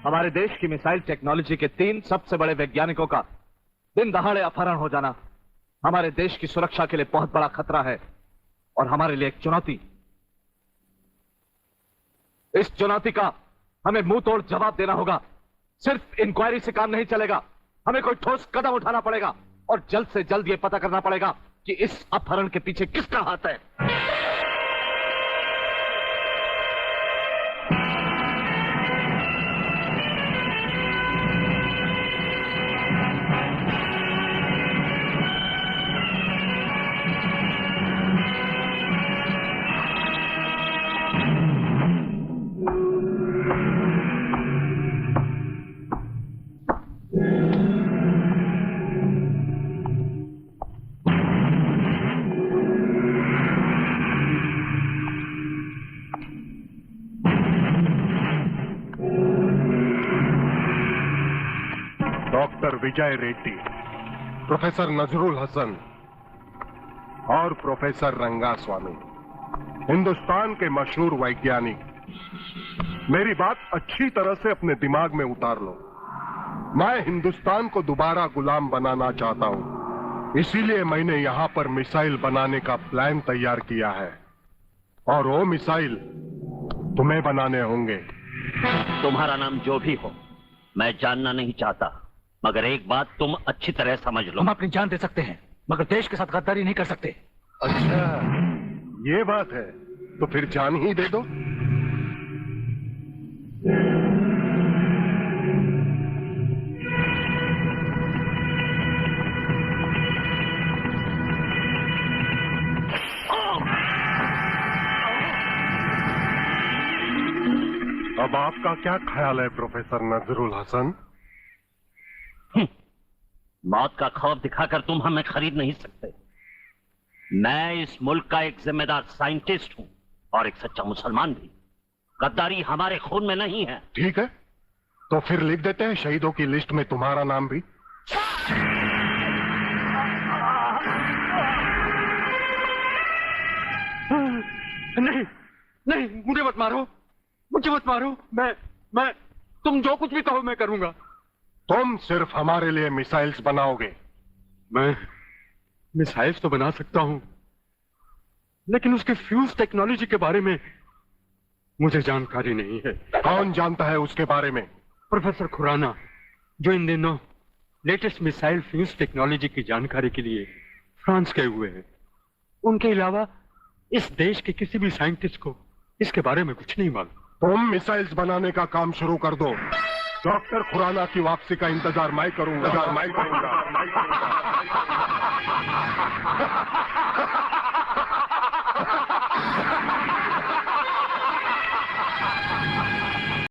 हमारे देश की मिसाइल टेक्नोलॉजी के 3 सबसे बड़े वैज्ञानिकों का दिन दहाड़े अपहरण हो जाना हमारे देश की सुरक्षा के लिए बहुत बड़ा खतरा है और हमारे लिए एक चुनौती। इस चुनौती का हमें मुंह तोड़ जवाब देना होगा। सिर्फ इंक्वायरी से काम नहीं चलेगा, हमें कोई ठोस कदम उठाना पड़ेगा और जल्द से जल्द यह पता करना पड़ेगा कि इस अपहरण के पीछे किसका हाथ है। डॉक्टर विजय रेड्डी, प्रोफेसर नजरुल हसन और प्रोफेसर रंगास्वामी, हिंदुस्तान के मशहूर वैज्ञानिक। मेरी बात अच्छी तरह से अपने दिमाग में उतार लो। मैं हिंदुस्तान को दोबारा गुलाम बनाना चाहता हूं, इसीलिए मैंने यहां पर मिसाइल बनाने का प्लान तैयार किया है और वो मिसाइल तुम्हें बनाने होंगे। तुम्हारा नाम जो भी हो मैं जानना नहीं चाहता, मगर एक बात तुम अच्छी तरह समझ लो। हम अपनी जान दे सकते हैं मगर देश के साथ गद्दारी नहीं कर सकते। अच्छा, ये बात है तो फिर जान ही दे दो। अब आपका क्या ख्याल है प्रोफेसर नजरुल हसन? मौत का खौफ दिखाकर तुम हमें खरीद नहीं सकते। मैं इस मुल्क का एक जिम्मेदार साइंटिस्ट हूं और एक सच्चा मुसलमान भी। गद्दारी हमारे खून में नहीं है। ठीक है, तो फिर लिख देते हैं शहीदों की लिस्ट में तुम्हारा नाम भी। नहीं नहीं, मुझे मत मारो, मुझे मत मारो। मैं तुम जो कुछ भी कहो मैं करूंगा। तुम सिर्फ हमारे लिए मिसाइल्स बनाओगे। मैं मिसाइल्स तो बना सकता हूं, लेकिन उसके फ्यूज टेक्नोलॉजी के बारे में मुझे जानकारी नहीं है। कौन जानता है उसके बारे में? प्रोफेसर खुराना, जो इन दिनों लेटेस्ट मिसाइल फ्यूज टेक्नोलॉजी की जानकारी के लिए फ्रांस गए हुए हैं। उनके अलावा इस देश के किसी भी साइंटिस्ट को इसके बारे में कुछ नहीं मालूम। तुम मिसाइल्स बनाने का काम शुरू कर दो। डॉक्टर खुराना की वापसी का इंतजार मैं करूंगा।